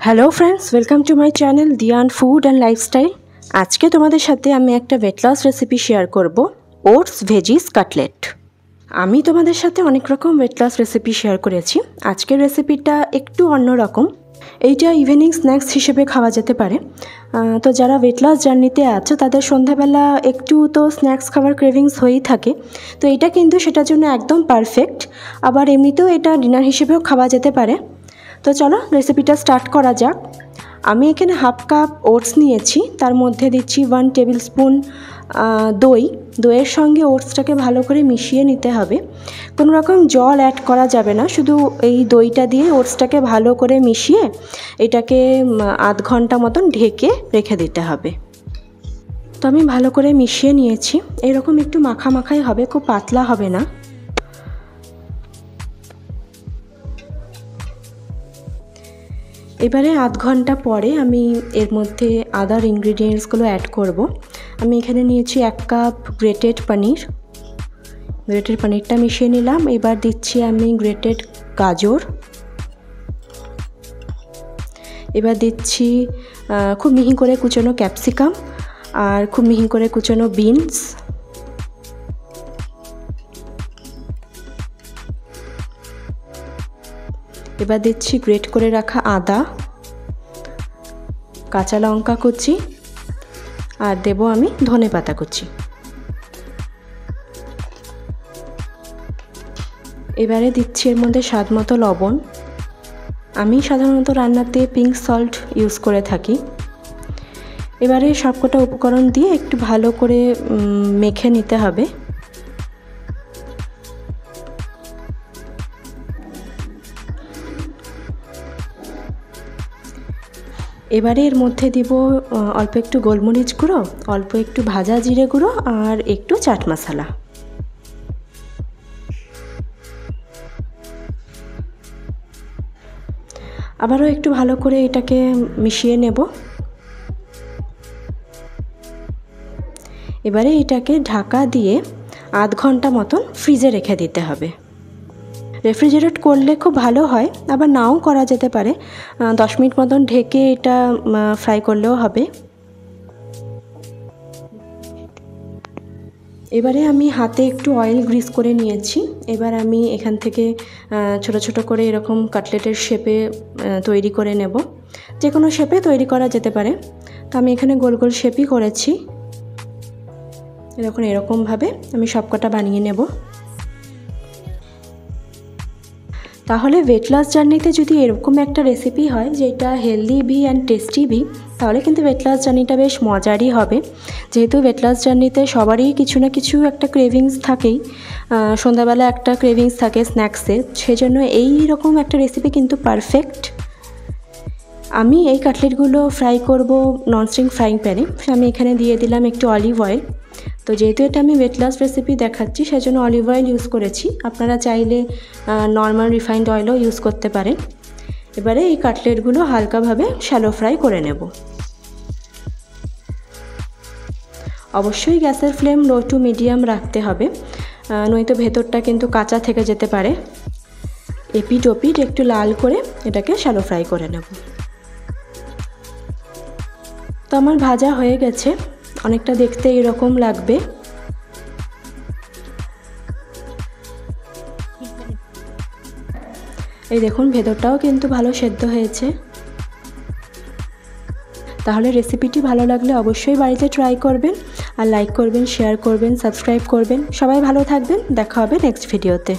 Hello friends, welcome to my channel Diyan food and lifestyle. আজকে তোমাদের সাথে আমি একটা ওয়েট লস রেসিপি শেয়ার করব, ওটস ভেজিস কাটলেট। আমি তোমাদের সাথে অনেক রকম ওয়েট লস রেসিপি শেয়ার করেছি। আজকের রেসিপিটা একটু অন্যরকম। এইটা ইভিনিং স্ন্যাক্স হিসেবে খাওয়া যেতে পারে। তো যারা ওয়েট লস জার্নিতে আছো তাদের সন্ধ্যাবেলা একটু তো স্ন্যাক্স খাবার ক্রেভিংস হয়েই থাকে। তো এটা কিন্তু সেটার জন্য একদম পারফেক্ট। আবার এমনিতেও এটা ডিনার হিসেবেও খাওয়া যেতে পারে। তো চলো রেসিপিটা স্টার্ট করা যাক। আমি এখানে হাফ কাপ ওটস নিয়েছি, তার মধ্যে দিচ্ছি 1 টেবিল স্পুন দইয়ের সঙ্গে ওটসটাকে ভালো করে মিশিয়ে নিতে হবে। কোনো রকম জল অ্যাড করা যাবে না, শুধু এই দইটা দিয়ে ওটসটাকে ভালো করে মিশিয়ে এটাকে আধ ঘন্টা মতন ঢেকে রেখে দিতে হবে। তো আমি ভালো করে মিশিয়ে নিয়েছি। এরকম একটু মাখা মাখাই হবে, খুব পাতলা হবে না। এবারে আধ ঘন্টা পরে আমি এর মধ্যে আদার ইনগ্রিডিয়েন্টসগুলো অ্যাড করব। আমি এখানে নিয়েছি 1 কাপ গ্রেটেড পনিরটা মিশিয়ে নিলাম। এবার দিচ্ছি আমি গ্রেটেড গাজর। এবার দিচ্ছি খুব মিহি করে কুচনো ক্যাপসিকাম আর খুব মিহি করে কুচনো বিনস। এবার দিচ্ছি গ্রেট করে রাখা আদা, কাঁচা লঙ্কা কুচি আর দেব আমি ধনেপাতা কুচি। এবারে দিচ্ছি এর মধ্যে স্বাদ মতো লবণ। আমি সাধারণত রান্নাতে পিঙ্ক সল্ট ইউজ করে থাকি। এবারে সবকটা উপকরণ দিয়ে একটু ভালো করে মেখে নিতে হবে। এবারে এর মধ্যে দিব অল্প একটু গোলমরিচ গুঁড়ো, অল্প একটু ভাজা জিরে গুঁড়ো আর একটু চাট মশলা। আবারও একটু ভালো করে এটাকে মিশিয়ে নেব। এবারে এটাকে ঢাকা দিয়ে আধ ঘন্টা মতন ফ্রিজে রেখে দিতে হবে। রেফ্রিজারেট করলে খুব ভালো হয়, আবার নাও করা যেতে পারে। 10 মিনিট মতন ঢেকে এটা ফ্রাই করলেও হবে। এবারে আমি হাতে একটু অয়েল গ্রিস করে নিয়েছি। এবার আমি এখান থেকে ছোট ছোট করে এরকম কাটলেটের শেপে তৈরি করে নেব। যে কোনো শেপে তৈরি করা যেতে পারে। তো আমি এখানে গোল গোল শেপই করেছি। এরকমভাবে আমি সবকটা বানিয়ে নেব। তাহলে ওয়েট লস জার্নিতে যদি এরকম একটা রেসিপি হয় যেটা healthy V and tasty V, তাহলে কিন্তু ওয়েট লস জার্নিটা বেশ মজারই হবে। যেহেতু ওয়েট লস জার্নিতে সবারই কিছু না কিছু একটা ক্রেভিংস থাকেই, সন্ধ্যাবেলা একটা ক্রেভিংস থাকে স্ন্যাক্সে, সেজন্য এই রকম একটা রেসিপি কিন্তু পারফেক্ট। আমি এই কাটলেটগুলো ফ্রাই করব ননস্টিক ফ্রাইং প্যানে। আমি এখানে দিয়ে দিলাম একটু অলিভ অয়েল। তো যেহেতু এটা আমি ওয়েট লস রেসিপি দেখাচ্ছি সেজন্য অলিভ অয়েল ইউজ করেছি। আপনারা চাইলে নর্মাল রিফাইন্ড অয়েলও ইউজ করতে পারেন। এবারে এই কাটলেটগুলো হালকাভাবে শ্যালো ফ্রাই করে নেব। অবশ্যই গ্যাসের ফ্লেম লো টু মিডিয়াম রাখতে হবে, নয়তো ভেতরটা কিন্তু কাঁচা থেকে যেতে পারে। এপিট ওপিট একটু লাল করে এটাকে শ্যালো ফ্রাই করে নেব। তো আমার ভাজা হয়ে গেছে, অনেকটা দেখতে এরকম লাগবে। এই দেখুন ভেতরটাও কিন্তু ভালো সেদ্ধ হয়েছে। তাহলে রেসিপিটি ভালো লাগলে অবশ্যই বাড়িতে ট্রাই করবেন, আর লাইক করবেন, শেয়ার করবেন, সাবস্ক্রাইব করবেন। সবাই ভালো থাকবেন, দেখা হবে নেক্সট ভিডিওতে।